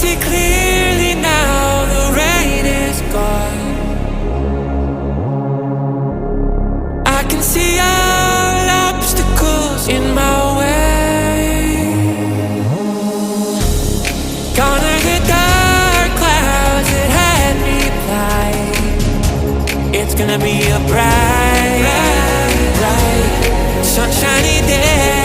see clearly now, the rain is gone. I can see all obstacles in my way. Gonna the dark clouds that had me blind. It's gonna be a bright, bright, sunshiny day.